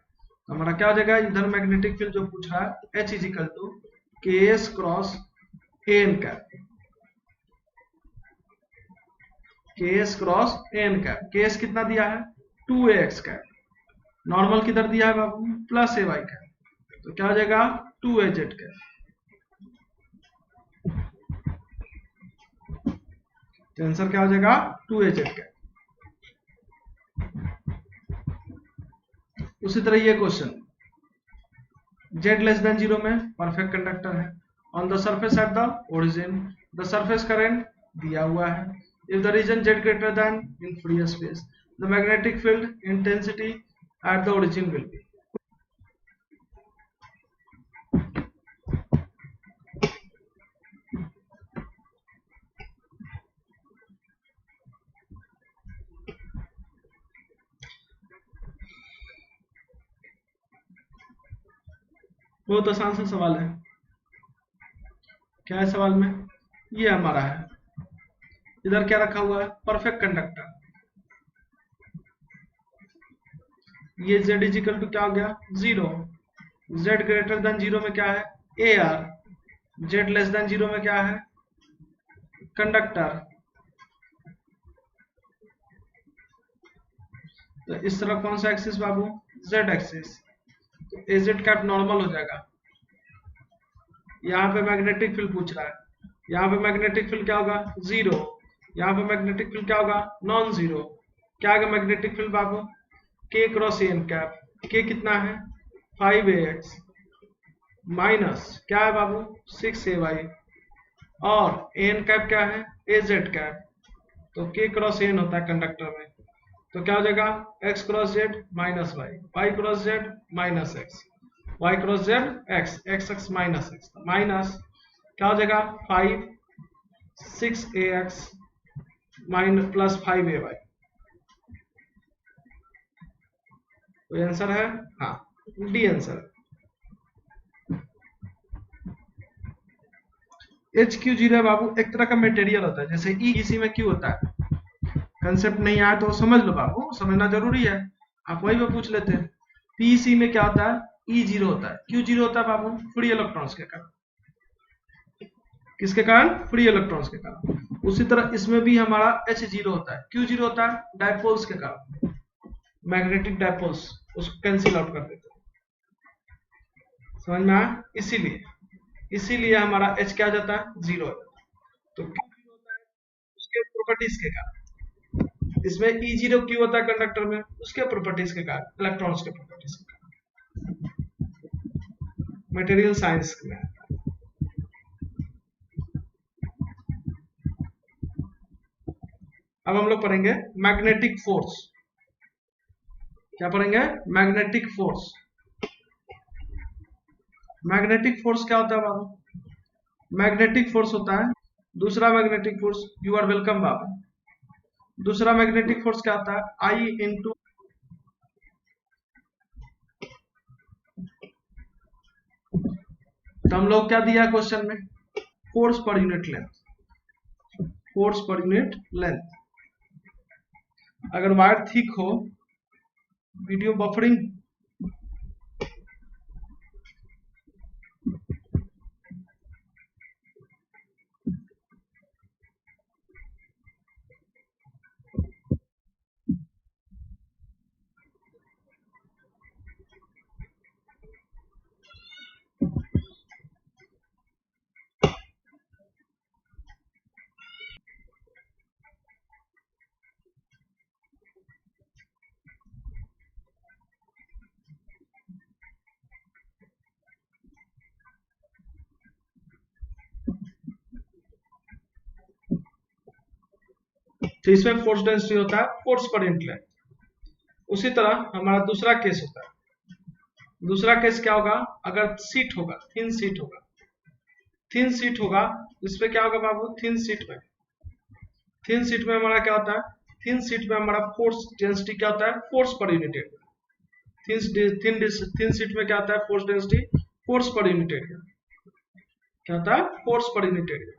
Speaker 1: तो हमारा क्या हो जाएगा, इधर मैग्नेटिक फील्ड जो पूछ रहा है H इज इक्वल टू के एस क्रॉस एन कैप, के एस क्रॉस एन कैप, के एस कितना दिया है 2ax कैप, नॉर्मल किधर दिया है बाबू प्लस ए वाई कैप, तो क्या हो जाएगा 2az कैप, तो आंसर क्या हो जाएगा 2az कैप। उसी तरह ये क्वेश्चन z लेस देन 0 में परफेक्ट कंडक्टर है, on the surface at the origin the surface current दिया हुआ है, if the region z greater than in free space the magnetic field intensity at the origin will be। बहुत आसान सा सवाल है, क्या है सवाल में, ये हमारा है, इधर क्या रखा हुआ है परफेक्ट कंडक्टर, ये z इजिकल टू क्या हो गया 0, z ग्रेटर देन 0 में क्या है A R, z less than 0 में क्या है कंडक्टर, तो इस तरफ कौन सा एक्सिस बाबू z एक्सिस, तो एज कैप नॉर्मल हो जाएगा, यहाँ पे मैग्नेटिक फील्ड पूछ रहा है, यहाँ पे मैग्नेटिक फील्ड क्या होगा जीरो, यहाँ पे मैग्नेटिक फील्ड क्या होगा नॉन जीरो, क्या आएगा मैग्नेटिक फील्ड बाबू के क्रॉस एन कैप, के कितना है 5ax माइनस क्या है बाबू 6ay, और एन कैप क्या है az कैप, तो के क्रॉस एन होता है कंडक्टर में, तो क्या हो जाएगा x cross Z minus Y, Y cross Z minus X, y cross Z x, x x minus x, minus क्या हो जाएगा 5 6ax माइनस प्लस 5ay, तो आंसर है हाँ डी आंसर है। एच क्यू जीरो है बाबू, एक तरह का मटेरियल होता है, जैसे ई इसी में क्यू होता है, कंसेप्ट नहीं आया तो समझ लो बाबू, समझना जरूरी है, आप वही पे पूछ लेते हैं। पीसी में क्या होता है ई जीरो होता है, क्यू जीरो होता है बाबू फ्री इलेक्ट्रॉन्स के कारण, किसके कारण फ्री इलेक्ट्रॉन्स के कारण। उसी तरह इसमें भी हमारा एच जीरो होता है, क्यू जीरो होता है डायपोल्स के कारण, मैग्नेटिक डायपोल्स उसको कैंसिल आउट कर देते हैं, समझ में आया, इसीलिए हमारा एच क्या जाता है जीरो हो जाता है, तो क्यू जीरो होता है उसके प्रॉपर्टीज के कारण, इसमें ई जीरो क्यू होता है कंडक्टर में उसके प्रॉपर्टीज के कारण, इलेक्ट्रॉन्स के प्रॉपर्टीज के कारण, मटेरियल साइंस में। अब हम लोग पढ़ेंगे मैग्नेटिक फोर्स, क्या पढ़ेंगे मैग्नेटिक फोर्स। मैग्नेटिक फोर्स क्या होता है बाबू, मैग्नेटिक फोर्स होता है दूसरा magnetic force, you are welcome बाबू, दूसरा मैग्नेटिक फोर्स क्या होता है आई इंटू, तो हम लोग क्या दिया क्वेश्चन में फोर्स पर यूनिट लेंथ, फोर्स पर यूनिट लेंथ, अगर वायर थिक हो, वीडियो बफरिंग, तो इसमें फोर्स डेंसिटी होता है फोर्स पर यूनिट लेंथ। उसी तरह हमारा दूसरा केस होता है। दूसरा केस क्या होगा, अगर सीट होगा, थिन सीट होगा, थिन सीट होगा, इसमें क्या होगा बाबू, थिन सीट में हमारा क्या होता है, थिन सीट में हमारा फोर्स डेंसिटी क्या होता है, फोर्स पर यूनिट एरिया। थिन सीट में क्या होता है, फोर्स डेंसिटी फोर्स पर यूनिट एरिया, क्या होता है, फोर्स पर यूनिट एरिया।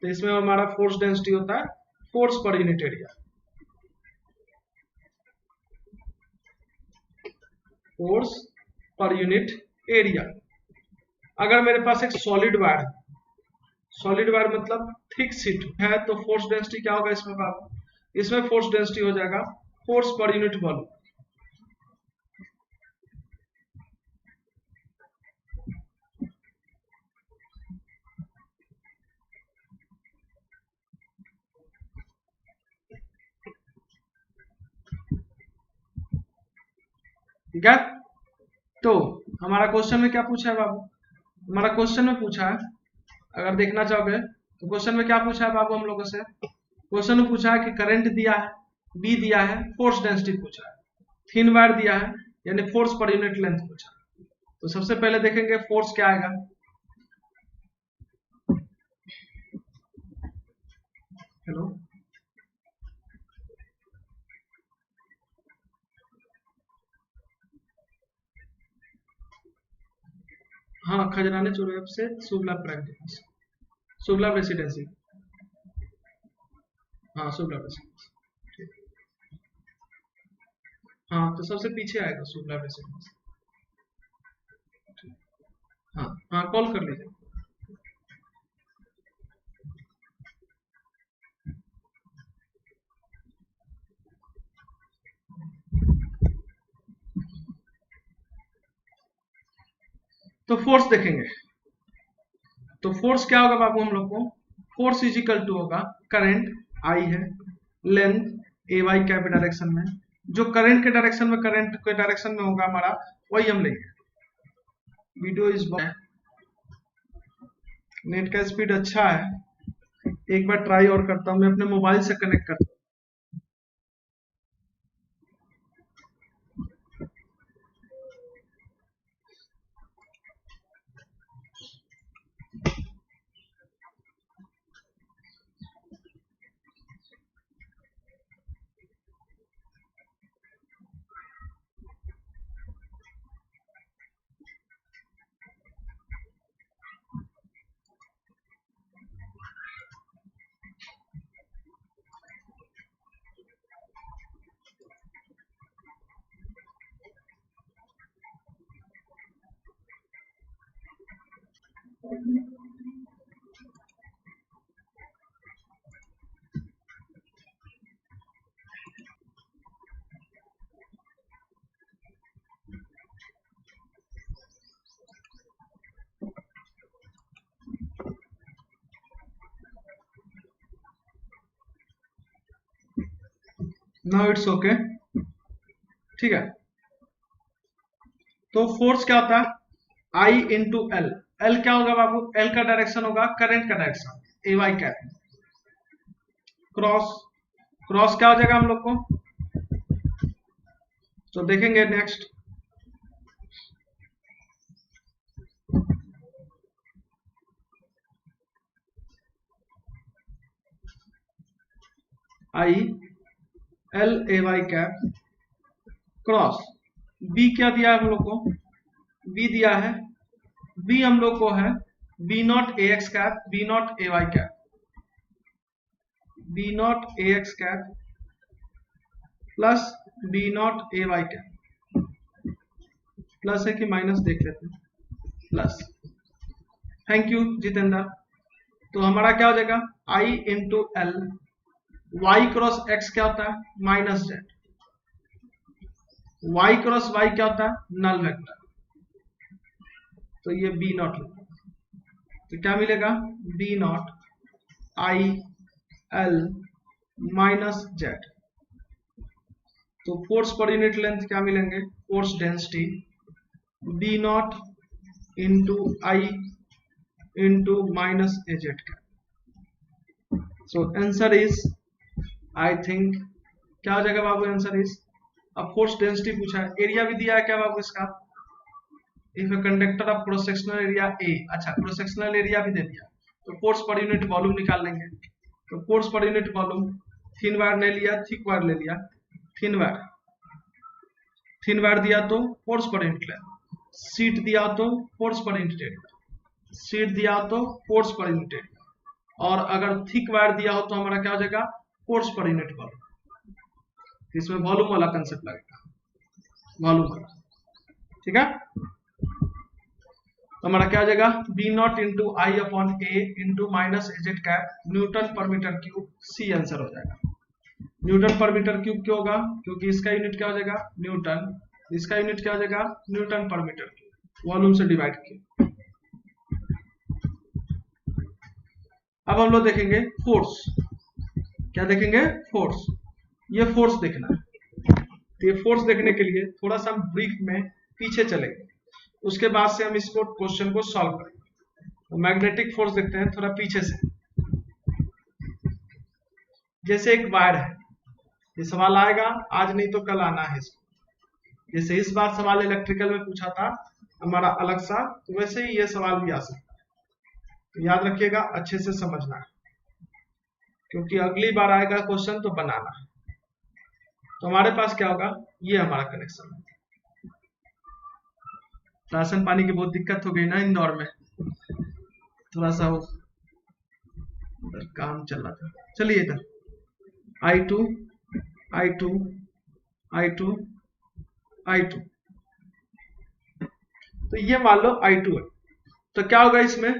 Speaker 1: तो इसमें हमारा फोर्स डेंसिटी होता है फोर्स पर यूनिट एरिया, फोर्स पर यूनिट एरिया। अगर मेरे पास एक सॉलिड वायर है, सॉलिड वायर मतलब थिक शीट है, तो फोर्स डेंसिटी क्या होगा इसमें बाबू, इसमें फोर्स डेंसिटी हो जाएगा फोर्स पर यूनिट वॉल्यूम। ठीक है, तो हमारा क्वेश्चन में क्या पूछा है बाबू, हमारा क्वेश्चन में पूछा है, अगर देखना चाहोगे तो क्वेश्चन में क्या पूछा है बाबू हम लोगों से, क्वेश्चन में पूछा है कि करंट दिया है, बी दिया है, फोर्स डेंसिटी पूछा है, थिन वायर दिया है, यानी फोर्स पर यूनिट लेंथ पूछा है। तो सबसे पहले देखेंगे फोर्स क्या आएगा। हेलो, हाँ, खजराने चौराहे से शुभ लाभ प्राइम के पास, शुभ लाभ रेसिडेंसी, हाँ शुभ लाभ रेसिडेंसी, हाँ तो सबसे पीछे आएगा शुभ लाभ रेसिडेंसी। हाँ हाँ, कॉल कर लीजिए। तो फोर्स देखेंगे, तो फोर्स क्या होगा बाबू हम लोग को, फोर्स इज इक्वल टू होगा, करंट आई है, लेंथ ए वाई कैप डायरेक्शन में, जो करंट के डायरेक्शन में, करंट के डायरेक्शन में होगा हमारा, वही हम लेंगे। वीडियो इज, नेट का स्पीड अच्छा है, एक बार ट्राई और करता हूँ, मैं अपने मोबाइल से कनेक्ट करता हूँ। नाउ इट्स ओके, ठीक है। तो फोर्स क्या होता है, आई इंटू एल, एल क्या होगा बाबू, एल का डायरेक्शन होगा करंट का direction, A Y cap, cross, cross क्या हो जाएगा हम लोग को, तो देखेंगे next, I L A Y cap cross, B क्या दिया है हम लोग को, बी दिया है, बी हम लोग को है B not A X cap, B not A Y cap, B not A X cap plus B not A Y cap, plus है कि माइनस देख लेते हैं, प्लस। Thank you Jitendra. तो हमारा क्या हो जाएगा, I into L, Y cross X क्या होता है, minus Z, Y cross Y क्या होता है, नल वेक्टर, तो ये बी नॉट, तो क्या मिलेगा, B naught I L minus Z. तो फोर्स पर यूनिट लेंथ क्या मिलेंगे, force density B not into I into minus A Z का। So answer is, I think क्या हो जाएगा बाबू, आंसर इज, अब फोर्स डेंसिटी पूछा है, एरिया भी दिया है क्या बाबू इसका, if a conductor of cross sectional area A, अच्छा क्रॉस सेक्शनल एरिया भी दे दिया, तो फोर्स पर यूनिट वॉल्यूम निकाल लेंगे। तो फोर्स पर यूनिट वॉल्यूम, थिन वायर ले लिया, थिक वायर ले लिया, थिन वायर, थिन वायर दिया तो फोर्स पर यूनिट लेंथ, सीट दिया तो फोर्स पर यूनिट एरिया, सीट दिया तो फोर्स पर यूनिट एरिया, और अगर थिक वायर दिया हो तो हमारा क्या हो जाएगा, फोर्स पर यूनिट वॉल्यूम। इसमें वॉल्यूम वाला कंसेप्ट लगेगा, वॉल्यूम वाला, ठीक है। तो हमारा क्या हो जाएगा, B not into I upon A into minus AZ cap newton पर मीटर क्यूब, सी आंसर हो जाएगा। न्यूटन पर मीटर क्यूब क्यों होगा, क्योंकि इसका यूनिट क्या हो जाएगा, न्यूटन, इसका यूनिट क्या हो जाएगा, न्यूटन पर मीटर क्यूब, वॉल्यूम से डिवाइड किया। अब हम लोग देखेंगे फोर्स, क्या देखेंगे, फोर्स, ये फोर्स देखना है। तो ये फोर्स देखने के लिए थोड़ा सा हम ब्रीफ में पीछे चलेंगे, उसके बाद से हम इसको क्वेश्चन को सॉल्व करेंगे। तो मैग्नेटिक फोर्स देखते हैं थोड़ा पीछे से। जैसे एक वायर है, ये सवाल आएगा आज नहीं तो कल आना है इसको, जैसे इस बार सवाल इलेक्ट्रिकल में पूछा था हमारा अलग सा, तो वैसे ही ये सवाल भी आ सकता है। तो याद रखिएगा, अच्छे से समझना है, क्योंकि अगली बार आएगा क्वेश्चन तो बनाना है। तो हमारे पास क्या होगा, ये हमारा कनेक्शन है। राशन पानी की बहुत दिक्कत हो गई ना इंदौर में, थोड़ा सा वो इधर काम चल रहा था। चलिए इधर I2 I2 I2 I2, तो ये मान लो I2 है। तो क्या होगा इसमें,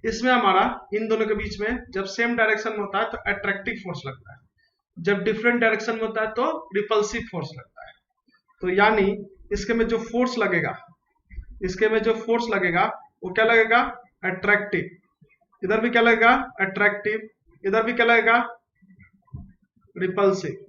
Speaker 1: इसमें हमारा इन दोनों के बीच में जब सेम डायरेक्शन में होता है तो अट्रैक्टिव फोर्स लगता है, जब डिफरेंट डायरेक्शन में होता है तो रिपल्सिव फोर्स लगता है। तो यानी इसके में जो फोर्स लगेगा, इसके में जो फोर्स लगेगा वो क्या लगेगा, अट्रैक्टिव, इधर भी क्या लगेगा, अट्रैक्टिव, इधर भी क्या लगेगा, रिपल्सिव।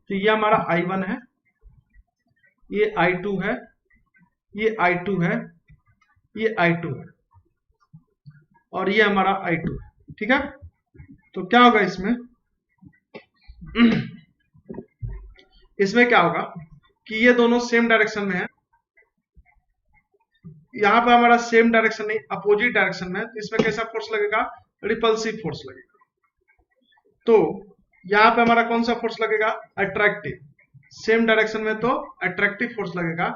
Speaker 1: तो ये हमारा I1 है, ये I2 है, ये I2 है, ये I2 है, और ये हमारा I2 है, ठीक है। तो क्या होगा इसमें इसमें क्या होगा कि ये दोनों सेम डायरेक्शन में है, यहाँ पे हमारा सेम डायरेक्शन नहीं अपोजिट डायरेक्शन में है, तो इसमें कैसा फोर्स लगेगा, रिपल्सिव फोर्स लगेगा। तो यहाँ पे हमारा कौन सा फोर्स लगेगा, अट्रैक्टिव, सेम डायरेक्शन में तो अट्रैक्टिव फोर्स लगेगा,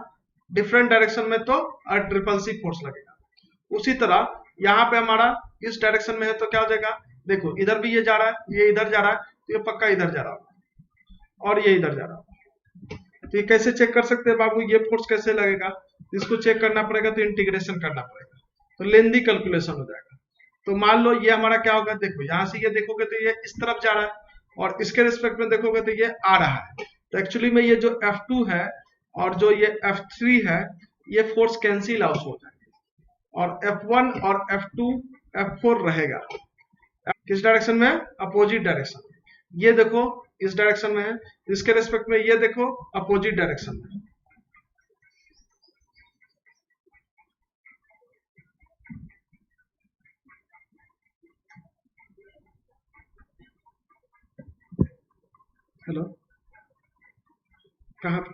Speaker 1: डिफरेंट डायरेक्शन में तो रिपल्सिव फोर्स लगेगा। उसी तरह यहाँ पे हमारा इस डायरेक्शन में है तो क्या हो जाएगा, देखो इधर भी ये जा रहा है, ये इधर जा रहा है, तो ये पक्का इधर जा रहा है और ये इधर जा रहा है। तो ये कैसे चेक कर सकते हैं बाबू, ये फोर्स कैसे लगेगा, इसको चेक करना पड़ेगा, तो इंटीग्रेशन करना पड़ेगा, तो लेंथी कैलकुलेशन हो जाएगा। तो मान लो ये हमारा क्या होगा, देखो यहां से ये देखोगे तो ये इस तरफ जा रहा है, और इसके रिस्पेक्ट में देखोगे तो ये आ रहा है, तो एक्चुअली में ये जो F2 है और जो ये F3 है, ये फोर्स कैंसिल आउट हो जाएंगे और F1 और F2 F4 रहेगा। किस डायरेक्शन में है? Opposite direction. ये देखो इस डायरेक्शन में है, इसके रेस्पेक्ट में ये देखो अपोजिट डायरेक्शन में। हेलो, कहाँ पे?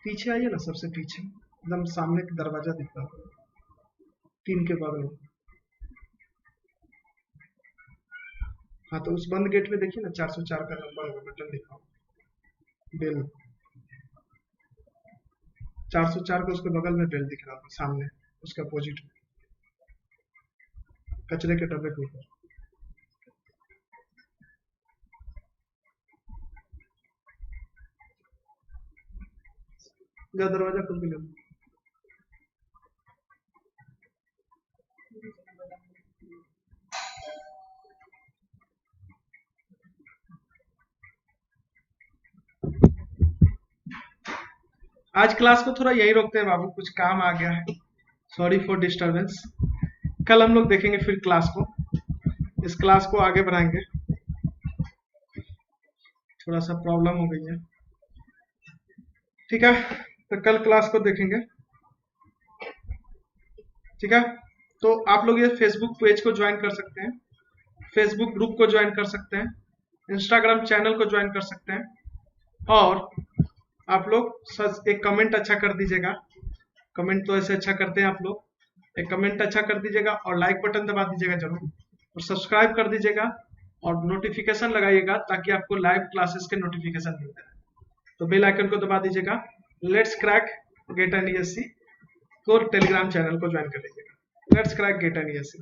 Speaker 1: पीछे आइए ना, सबसे पीछे एकदम सामने का दरवाजा दिख रहा है, 3 के बगल में। हाँ तो उस बंद गेट में देखिए ना, 404 का नंबर होगा, बटन दिखाओ, बेल। 404 का उसके बगल में बेल दिख रहा था सामने, उसके अपोजिट में, कचरे के डब्बे के ऊपर। जा दरवाजा खोल के ले लो। आज क्लास को थोड़ा यही रोकते हैं बाबू, कुछ काम आ गया है, सॉरी फॉर डिस्टरबेंस। कल हम लोग देखेंगे फिर क्लास को, इस क्लास को आगे बढ़ाएंगे। थोड़ा सा प्रॉब्लम हो गई है, ठीक है, तो कल क्लास को देखेंगे, ठीक है। तो आप लोग ये फेसबुक पेज को ज्वाइन कर सकते हैं, फेसबुक ग्रुप को ज्वाइन कर सकते हैं, इंस्टाग्राम चैनल को ज्वाइन कर सकते हैं, और आप लोग सच एक कमेंट अच्छा कर दीजिएगा। कमेंट तो ऐसे अच्छा करते हैं आप लोग, एक कमेंट अच्छा कर दीजिएगा और लाइक बटन दबा दीजिएगा जरूर, और सब्सक्राइब कर दीजिएगा और नोटिफिकेशन लगाइएगा ताकि आपको लाइव क्लासेस के नोटिफिकेशन मिलते हैं। तो बेल आइकन को दबा दीजिएगा। Let's crack get an ESC को टेलीग्राम चैनल को ज्वाइन कर लीजिएगा। Let's crack get an ESC.